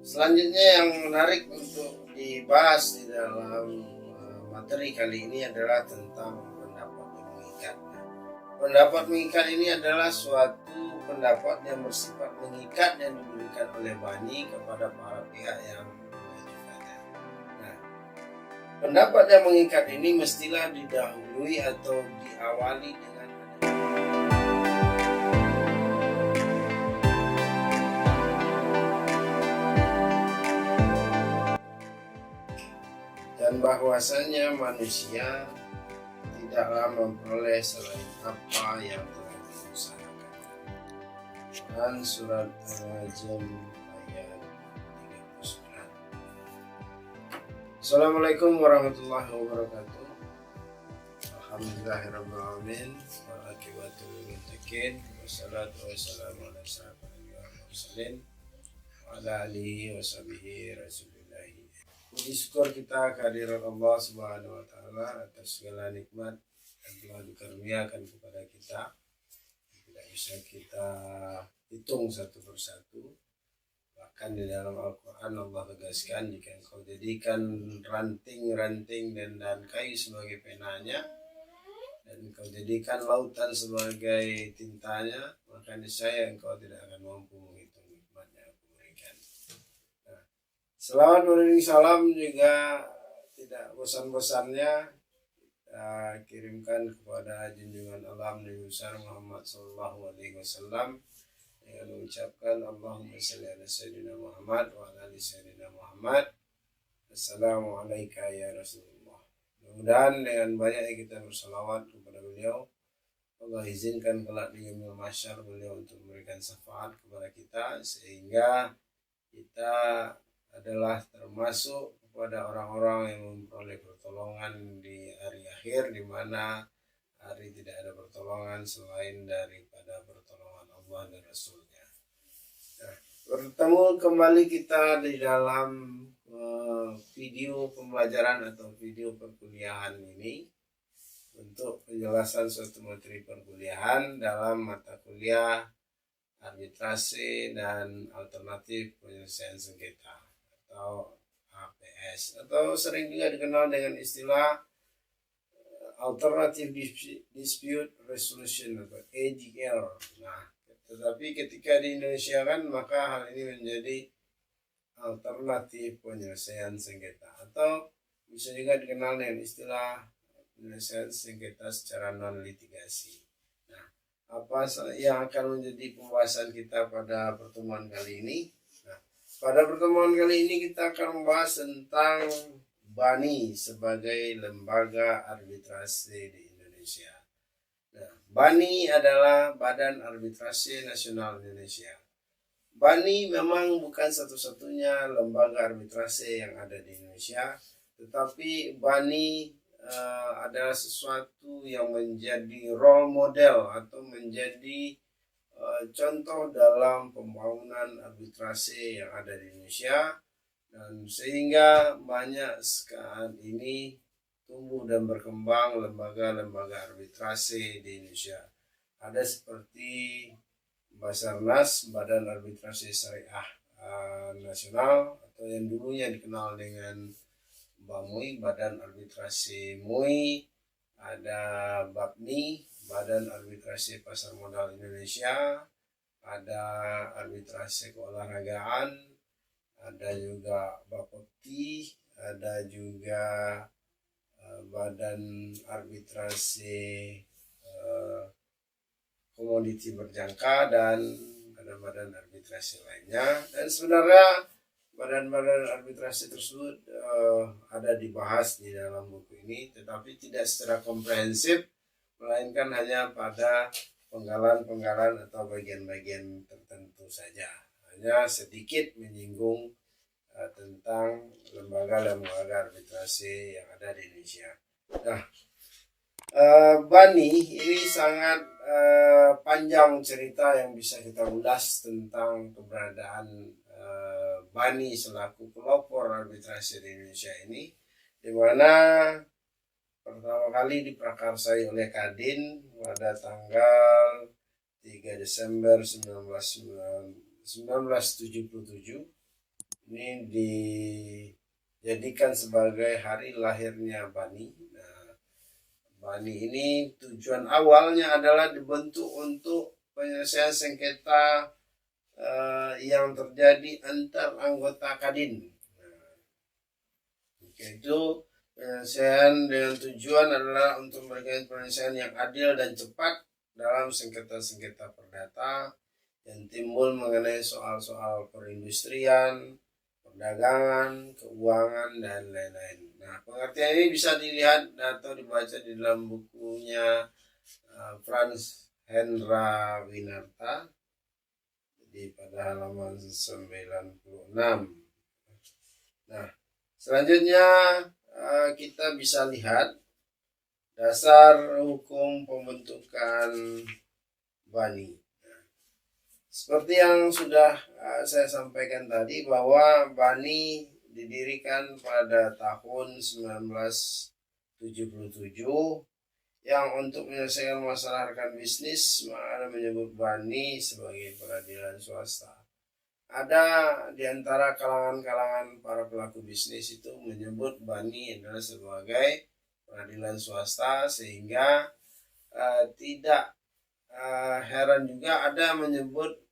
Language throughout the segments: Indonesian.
Selanjutnya yang menarik untuk dibahas di dalam materi kali ini adalah tentang pendapat yang mengikat. Pendapat mengikat ini adalah suatu pendapat yang bersifat mengikat yang diberikan oleh Bani kepada para pihak yang mengajukannya. Nah, pendapat yang mengikat ini mestilah didahului atau diawali dengan dan bahwasanya manusia tidaklah memperoleh selain apa yang telah diusahakan. Quran surat Al-Najm ayat 39. Assalamualaikum warahmatullahi wabarakatuh. Alhamdulillahirabbil alamin wal aqibatu lil muttaqin wassalatu wassalamu ala asyrofil mursalin wa ala alihi washabihi rasulillah. Puji syukur kita kehadirat Allah Subhanahu wa taala atas segala nikmat yang telah dikaruniakan kepada kita. Tidak bisa kita hitung satu persatu. Bahkan di dalam Al-Quran Allah tegaskan, jika engkau jadikan ranting-ranting dan kayu sebagai penanya, dan engkau jadikan lautan sebagai tintanya, maka niscaya engkau tidak akan mampu menghitung nikmat yang aku berikan. Selawat beriring salam juga tidak bosan-bosannya kita kirimkan kepada junjungan alam Nabi besar Muhammad Sallallahu Alaihi Wasallam dengan mengucapkan Allahumma salli ala Sayyidina Muhammad wa ala ali Sayyidina Muhammad. Assalamualaikum ya Rasulullah. Mudah-mudahan dengan banyaknya kita bersalawat kepada beliau, Allah izinkan kelak di yaumil mahsyar beliau untuk memberikan syafaat kepada kita, sehingga kita adalah termasuk kepada orang-orang yang memperoleh pertolongan di hari akhir, di mana hari tidak ada pertolongan selain daripada pertolongan Allah dan Rasulnya. Nah, bertemu kembali kita di dalam video pembelajaran atau video perkuliahan ini untuk penjelasan suatu materi perkuliahan dalam mata kuliah arbitrase dan alternatif penyelesaian sengketa atau APS, atau sering juga dikenal dengan istilah Alternative Dispute Resolution atau ADR. Nah, tetapi ketika di Indonesia kan, maka hal ini menjadi alternatif penyelesaian sengketa, atau bisa juga dikenal dengan istilah penyelesaian sengketa secara non litigasi. Nah, apa yang akan menjadi pembahasan kita pada pertemuan kali ini? Pada pertemuan kali ini kita akan membahas tentang BANI sebagai lembaga arbitrase di Indonesia. Nah, BANI adalah Badan Arbitrase Nasional Indonesia. BANI memang bukan satu-satunya lembaga arbitrase yang ada di Indonesia, tetapi BANI adalah sesuatu yang menjadi role model atau menjadi contoh dalam pembangunan arbitrase yang ada di Indonesia, dan sehingga banyak saat ini tumbuh dan berkembang lembaga-lembaga arbitrase di Indonesia. Ada seperti Basarnas, Badan Arbitrase Syariah Nasional, atau yang dulunya dikenal dengan BAMUI, Badan Arbitrase MUI. Ada BAPNI, Badan Arbitrase Pasar Modal Indonesia. Ada arbitrase keolahragaan, ada juga BAPEPTI, ada juga Badan Arbitrase Komoditi Berjangka, dan ada badan arbitrase lainnya. Dan sebenarnya badan-badan arbitrase tersebut ada dibahas di dalam buku ini, tetapi tidak secara komprehensif, melainkan hanya pada penggalan-penggalan atau bagian-bagian tertentu saja. Hanya sedikit menyinggung tentang lembaga-lembaga arbitrase yang ada di Indonesia. Nah, BANI ini sangat panjang cerita yang bisa kita ulas tentang keberadaan BANI selaku pelopor arbitrase di Indonesia ini, di mana pertama kali diprakarsai oleh Kadin pada tanggal 3 Desember 1977 ini dijadikan sebagai hari lahirnya Bani. Nah, Bani ini tujuan awalnya adalah dibentuk untuk penyelesaian sengketa yang terjadi antar anggota Kadin. Nah, itu penyelesaian dengan tujuan adalah untuk memberikan penyelesaian yang adil dan cepat dalam sengketa-sengketa perdata yang timbul mengenai soal-soal perindustrian, perdagangan, keuangan, dan lain-lain. Nah, pengertian ini bisa dilihat atau dibaca di dalam bukunya Frans Hendra Winarta di pada halaman 96. Nah, selanjutnya kita bisa lihat dasar hukum pembentukan Bani. Seperti yang sudah saya sampaikan tadi, bahwa Bani didirikan pada tahun 1977 yang untuk menyelesaikan masalah rekan bisnis ada menyebut Bani sebagai peradilan swasta. Ada di antara kalangan-kalangan para pelaku bisnis itu menyebut Bani adalah sebagai peradilan swasta, sehingga tidak heran juga ada menyebut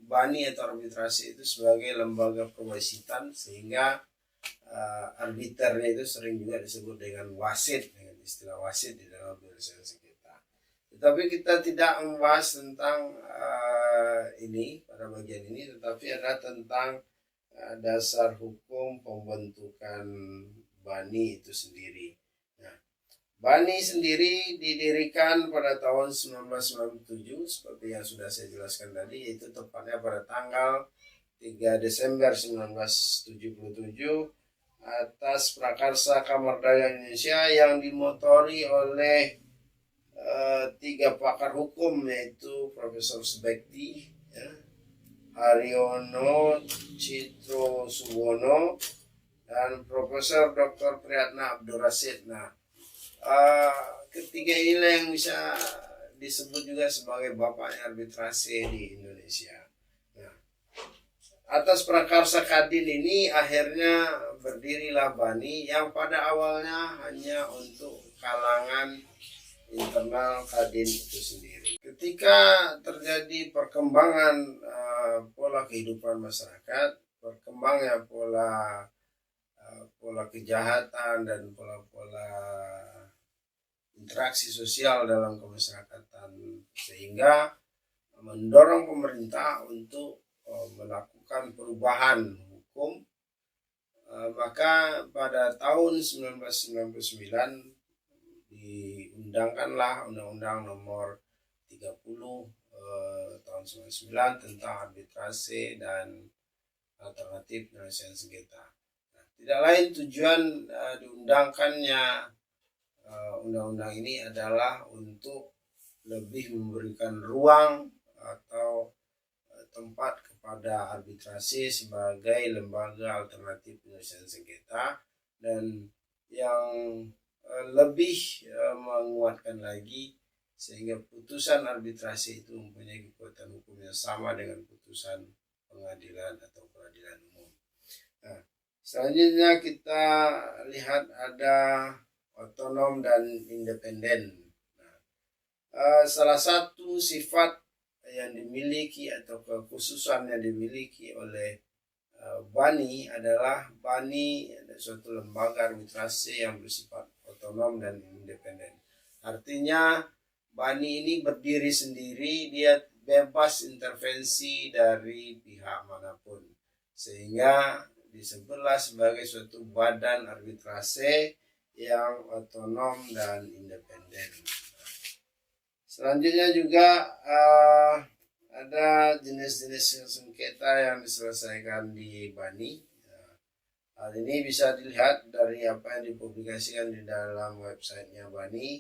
Bani atau arbitrasi itu sebagai lembaga perwasitan, sehingga arbiternya itu sering juga disebut dengan wasit, dengan istilah wasit di dalam penyelesaian sengketa. Tetapi kita tidak membahas tentang ini pada bagian ini, tetapi ada tentang dasar hukum pembentukan Bani itu sendiri. Bani sendiri didirikan pada tahun 1997 seperti yang sudah saya jelaskan tadi, yaitu tepatnya pada tanggal 3 Desember 1977 atas prakarsa Kamar Dagang Indonesia yang dimotori oleh 3 pakar hukum, yaitu Profesor Subekti, Haryono Citro Suwono, dan Profesor Dr. Priyatna Abdul Rasid. Nah, ketiga inilah yang bisa disebut juga sebagai bapaknya arbitrasi di Indonesia. Nah, atas prakarsa Kadin ini akhirnya berdirilah Bani yang pada awalnya hanya untuk kalangan internal Kadin itu sendiri. Ketika terjadi perkembangan pola kehidupan masyarakat, berkembangnya pola kejahatan dan pola-pola interaksi sosial dalam kemasyarakatan, sehingga mendorong pemerintah untuk melakukan perubahan hukum. Maka pada tahun 1999 diundangkanlah Undang-Undang Nomor 30 tahun 1999 tentang arbitrasi dan alternatif penyelesaian sengketa. Tidak lain tujuan diundangkannya undang-undang ini adalah untuk lebih memberikan ruang atau tempat kepada arbitrasi sebagai lembaga alternatif penyelesaian sengketa, dan yang lebih menguatkan lagi sehingga putusan arbitrasi itu mempunyai kekuatan hukum yang sama dengan putusan pengadilan atau peradilan umum. Nah, selanjutnya kita lihat ada otonom dan independen. Salah satu sifat yang dimiliki atau kekhususan yang dimiliki oleh Bani adalah Bani ada suatu lembaga arbitrasi yang bersifat otonom dan independen. Artinya Bani ini berdiri sendiri, dia bebas intervensi dari pihak manapun, sehingga disebutlah sebagai suatu badan arbitrase yang otonom dan independen. Selanjutnya juga ada jenis-jenis sengketa yang diselesaikan di Bani. Hal ini bisa dilihat dari apa yang dipublikasikan di dalam websitenya Bani.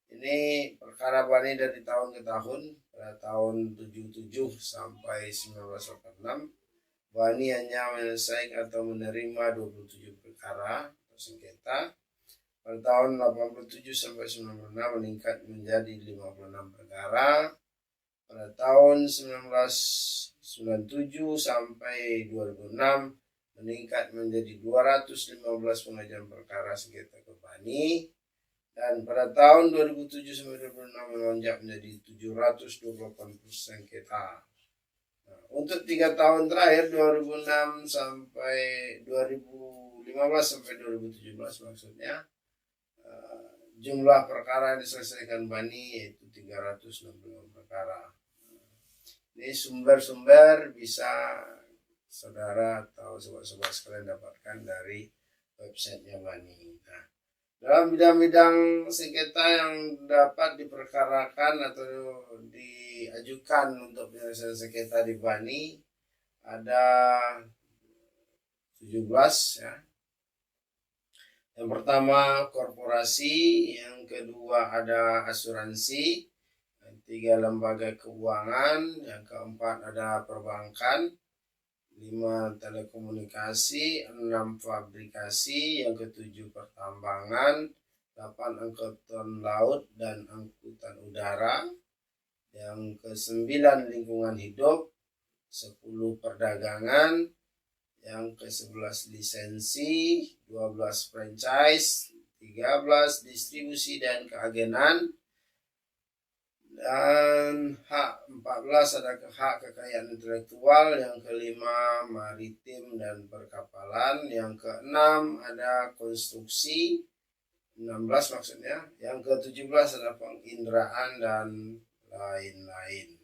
Ini perkara Bani dari tahun ke tahun, pada tahun 77 sampai 1986. Bani hanya menyelesaikan atau menerima 27 perkara atau sengketa. Pada tahun 87 sampai 96 meningkat menjadi 56 perkara. pada tahun 1997 sampai 2006 meningkat menjadi 215 pengajuan perkara sengketa ke BANI, dan pada tahun 2007 sampai 2006 melonjak menjadi 728 sengketa. Nah, untuk 3 tahun terakhir 2006 sampai 2015 sampai 2017 maksudnya, jumlah perkara yang diselesaikan BANI yaitu 365 perkara. Ini sumber-sumber bisa saudara atau sobat-sobat sekalian dapatkan dari websitenya BANI. Nah, dalam bidang-bidang sengketa yang dapat diperkarakan atau diajukan untuk penyelesaian sengketa di BANI ada 17 ya. Yang pertama korporasi, yang kedua ada asuransi, yang ketiga lembaga keuangan, yang keempat ada perbankan, 5 telekomunikasi, 6 fabrikasi, yang ketujuh pertambangan, 8 angkutan laut dan angkutan udara, yang ke-9 lingkungan hidup, 10 perdagangan, yang ke-11 lisensi, 12 franchise, 13 distribusi dan keagenan, dan hak 14 ada hak kekayaan intelektual, yang kelima maritim dan perkapalan, yang keenam ada konstruksi, 16 maksudnya, yang ke-17 ada penginderaan dan lain-lain.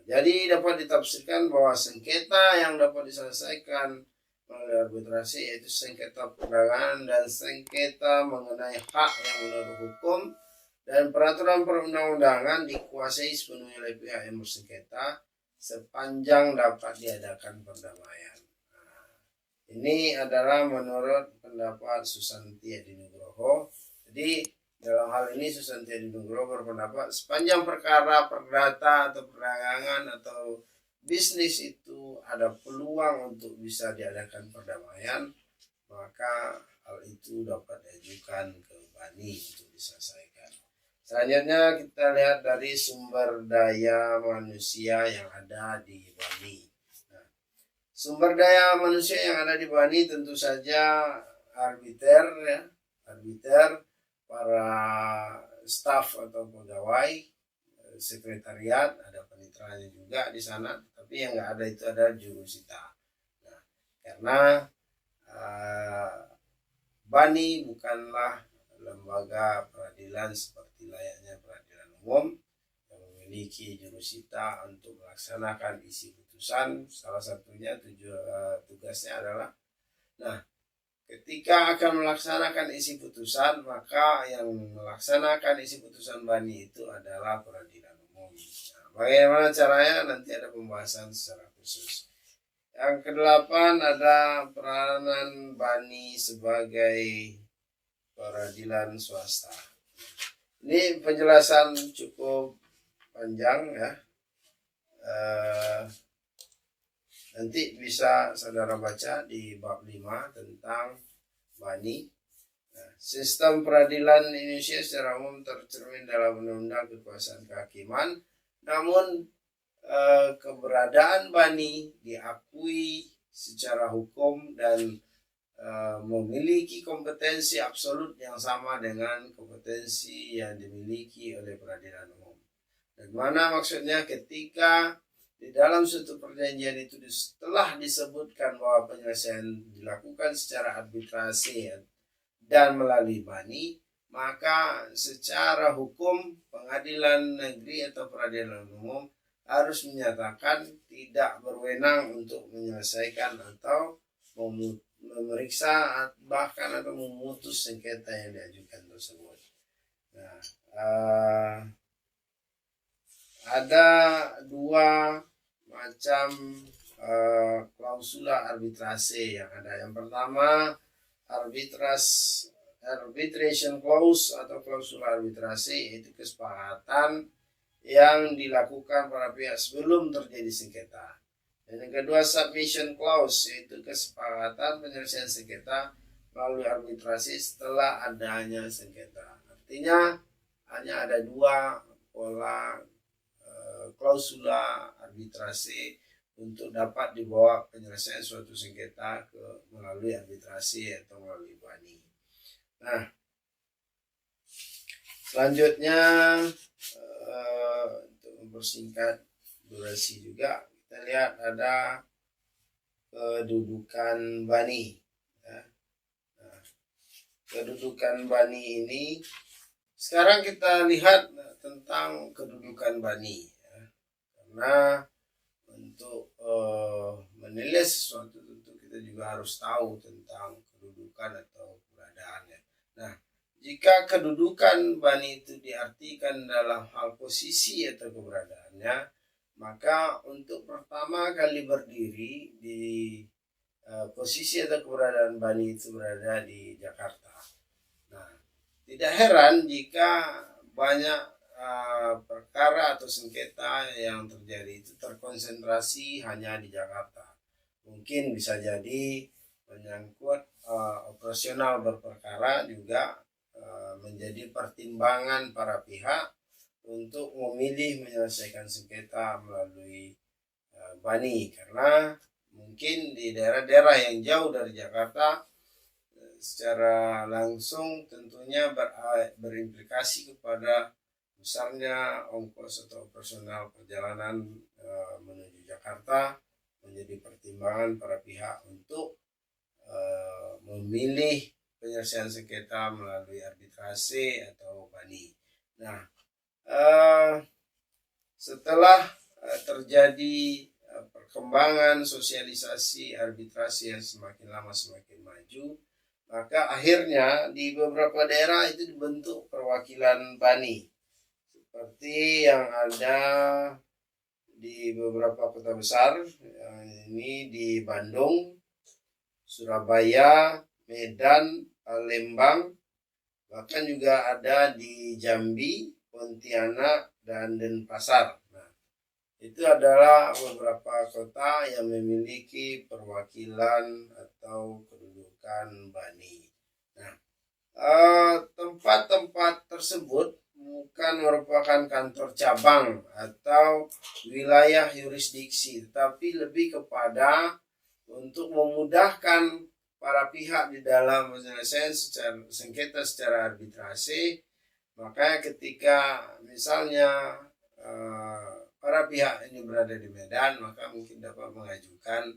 Jadi dapat ditafsirkan bahwa sengketa yang dapat diselesaikan melalui arbitrasi yaitu sengketa perdagangan dan sengketa mengenai hak yang menurut hukum dan peraturan perundang-undangan dikuasai sepenuhnya oleh pihak yang bersengketa sepanjang dapat diadakan perdamaian. Nah, ini adalah menurut pendapat Susanti Adinugroho. Jadi dalam hal ini Susanti Adinugroho berpendapat sepanjang perkara perdata atau perdagangan atau bisnis itu ada peluang untuk bisa diadakan perdamaian, maka hal itu dapat diajukan ke BANI untuk diselesaikan. Selanjutnya kita lihat dari sumber daya manusia yang ada di BANI. Nah, sumber daya manusia yang ada di BANI tentu saja arbiter ya, para staf atau pegawai, sekretariat, ada paniteranya juga di sana, tapi yang nggak ada itu ada jurusita. Nah, karena BANI bukanlah lembaga peradilan seperti layaknya peradilan umum yang memiliki jurusita untuk melaksanakan isi putusan. Salah satunya tugasnya adalah, ketika akan melaksanakan isi putusan, maka yang melaksanakan isi putusan BANI itu adalah peradilan umum. Nah, bagaimana caranya? Nanti ada pembahasan secara khusus. Yang ke-8 ada peranan BANI sebagai peradilan swasta. Ini penjelasan cukup panjang ya. Nanti bisa saudara baca di bab 5 tentang BANI. Nah, sistem peradilan Indonesia secara umum tercermin dalam Undang-Undang Kekuasaan Kehakiman. Namun keberadaan BANI diakui secara hukum dan memiliki kompetensi absolut yang sama dengan kompetensi yang dimiliki oleh peradilan umum. Dan mana maksudnya ketika di dalam suatu perjanjian itu setelah disebutkan bahwa penyelesaian dilakukan secara arbitrasi dan melalui BANI, maka secara hukum pengadilan negeri atau peradilan umum harus menyatakan tidak berwenang untuk menyelesaikan atau memeriksa bahkan atau memutus sengketa yang diajukan tersebut. Nah, ada 2 macam klausula arbitrase yang ada. Yang pertama arbitration clause atau klausula arbitrase, yaitu kesepakatan yang dilakukan para pihak sebelum terjadi sengketa. Dan yang kedua submission clause, yaitu kesepakatan penyelesaian sengketa melalui arbitrasi setelah adanya sengketa. Artinya hanya ada 2 pola klausula arbitrase untuk dapat dibawa penyelesaian suatu sengketa melalui arbitrasi atau melalui BANI. Nah, selanjutnya untuk mempersingkat durasi juga, kita lihat ada kedudukan BANI. Nah, kedudukan BANI ini, sekarang kita lihat tentang kedudukan BANI, karena untuk menilai sesuatu tentu kita juga harus tahu tentang kedudukan atau keberadaannya. Nah, jika kedudukan BANI itu diartikan dalam hal posisi atau keberadaannya, maka untuk pertama kali berdiri di posisi atau keberadaan BANI itu berada di Jakarta. Nah, tidak heran jika banyak perkara atau sengketa yang terjadi itu terkonsentrasi hanya di Jakarta. Mungkin bisa jadi menyangkut operasional berperkara juga menjadi pertimbangan para pihak untuk memilih menyelesaikan sengketa melalui BANI, karena mungkin di daerah-daerah yang jauh dari Jakarta secara langsung tentunya berimplikasi kepada besarnya ongkos atau operasional perjalanan menuju Jakarta, menjadi pertimbangan para pihak untuk memilih penyelesaian sengketa melalui arbitrase atau BANI. Nah, setelah terjadi perkembangan sosialisasi arbitrase yang semakin lama semakin maju, maka akhirnya di beberapa daerah itu dibentuk perwakilan BANI, seperti yang ada di beberapa kota besar, ini di Bandung, Surabaya, Medan, Palembang, bahkan juga ada di Jambi, Pontianak, dan Denpasar. Nah, itu adalah beberapa kota yang memiliki perwakilan atau kedudukan BANI. Nah, tempat-tempat tersebut bukan merupakan kantor cabang atau wilayah yurisdiksi, tetapi lebih kepada untuk memudahkan para pihak di dalam penyelesaian sengketa secara arbitrase. Makanya ketika misalnya para pihak ini berada di Medan, maka mungkin dapat mengajukan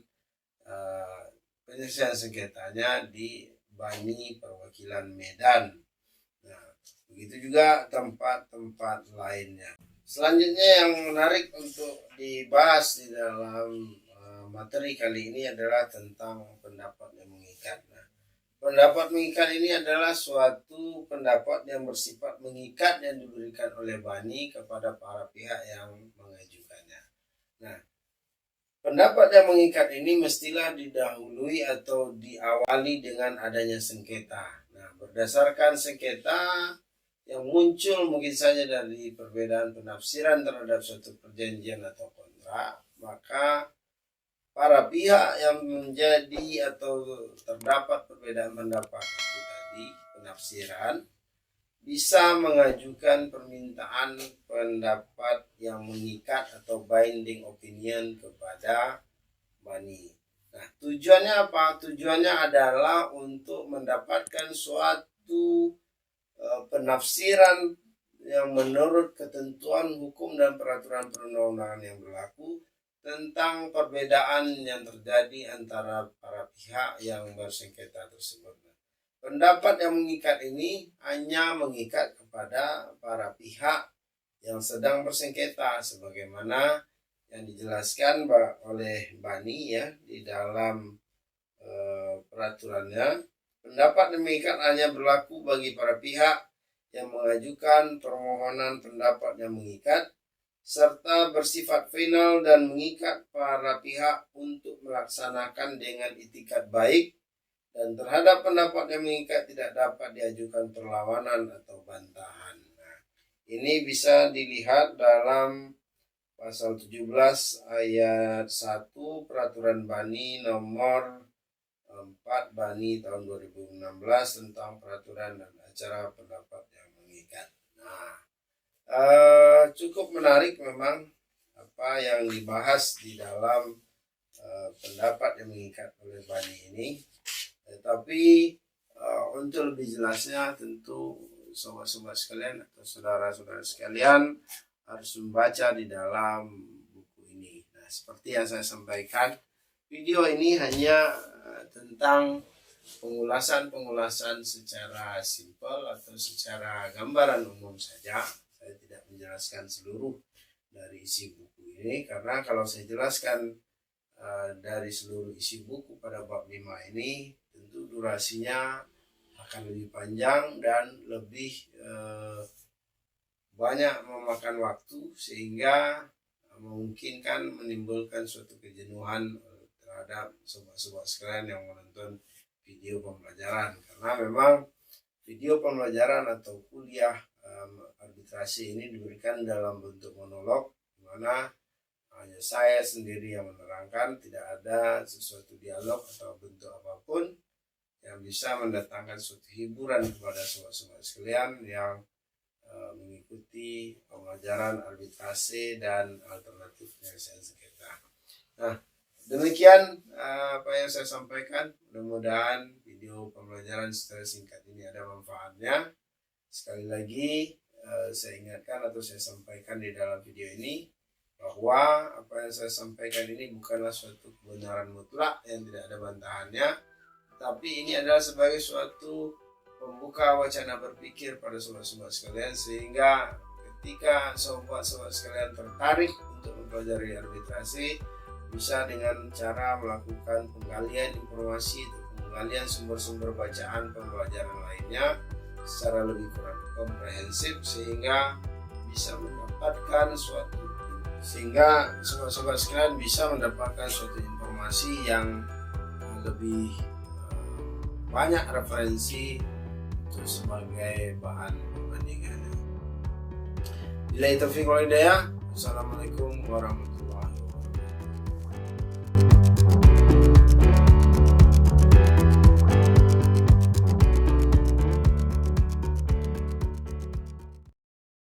penyelesaian sengketanya di BANI perwakilan Medan. Nah, begitu juga tempat-tempat lainnya. Selanjutnya yang menarik untuk dibahas di dalam materi kali ini adalah tentang pendapat yang mengikat. Nah, pendapat mengikat ini adalah suatu pendapat yang bersifat mengikat yang diberikan oleh BANI kepada para pihak yang mengajukannya. Nah, pendapat yang mengikat ini mestilah didahului atau diawali dengan adanya sengketa. Nah, berdasarkan sengketa yang muncul mungkin saja dari perbedaan penafsiran terhadap suatu perjanjian atau kontrak, maka para pihak yang menjadi atau terdapat perbedaan pendapat itu tadi, penafsiran, bisa mengajukan permintaan pendapat yang mengikat atau binding opinion kepada BANI. Nah, tujuannya apa? Tujuannya adalah untuk mendapatkan suatu penafsiran yang menurut ketentuan hukum dan peraturan perundang-undangan yang berlaku tentang perbedaan yang terjadi antara para pihak yang bersengketa tersebut. Pendapat yang mengikat ini hanya mengikat kepada para pihak yang sedang bersengketa, sebagaimana yang dijelaskan oleh BANI ya di dalam peraturannya. Pendapat yang mengikat hanya berlaku bagi para pihak yang mengajukan permohonan pendapat yang mengikat, serta bersifat final dan mengikat para pihak untuk melaksanakan dengan itikat baik, dan terhadap pendapat yang mengikat tidak dapat diajukan perlawanan atau bantahan. Nah, ini bisa dilihat dalam pasal 17 ayat 1 Peraturan BANI nomor 4 BANI tahun 2016 tentang peraturan dan acara pendapat yang mengikat. Nah, cukup menarik memang apa yang dibahas di dalam pendapat yang mengikat oleh Bani ini. Tetapi untuk lebih jelasnya tentu sobat-sobat sekalian atau saudara-saudara sekalian harus membaca di dalam buku ini. Nah, seperti yang saya sampaikan, video ini hanya tentang pengulasan secara simpel atau secara gambaran umum saja. Saya tidak menjelaskan seluruh dari isi buku ini, karena kalau saya jelaskan dari seluruh isi buku pada bab 5 ini, tentu durasinya akan lebih panjang dan lebih banyak memakan waktu, sehingga memungkinkan menimbulkan suatu kejenuhan terhadap sobat-sobat sekalian yang menonton video pembelajaran. Karena memang video pembelajaran atau kuliah arbitrasi ini diberikan dalam bentuk monolog, di mana hanya saya sendiri yang menerangkan, tidak ada sesuatu dialog atau bentuk apapun yang bisa mendatangkan suatu hiburan kepada sobat-sobat sekalian yang mengikuti pembelajaran arbitrasi dan alternatif penyelesaian sengketa. Nah, demikian apa yang saya sampaikan. Mudah-mudahan video pembelajaran secara singkat ini ada manfaatnya. Sekali lagi saya ingatkan atau saya sampaikan di dalam video ini bahwa apa yang saya sampaikan ini bukanlah suatu kebenaran mutlak yang tidak ada bantahannya, tapi ini adalah sebagai suatu membuka wacana berpikir pada sobat-sobat sekalian, sehingga ketika sobat-sobat sekalian tertarik untuk mempelajari arbitrasi, bisa dengan cara melakukan penggalian informasi atau penggalian sumber-sumber bacaan pembelajaran lainnya secara lebih komprehensif, sehingga bisa mendapatkan sobat-sobat sekalian bisa mendapatkan suatu informasi yang lebih banyak referensi untuk sebagai bahan perbandingan. Billahi taufiq wal hidayah. Assalamualaikum warahmatullahi wabarakatuh.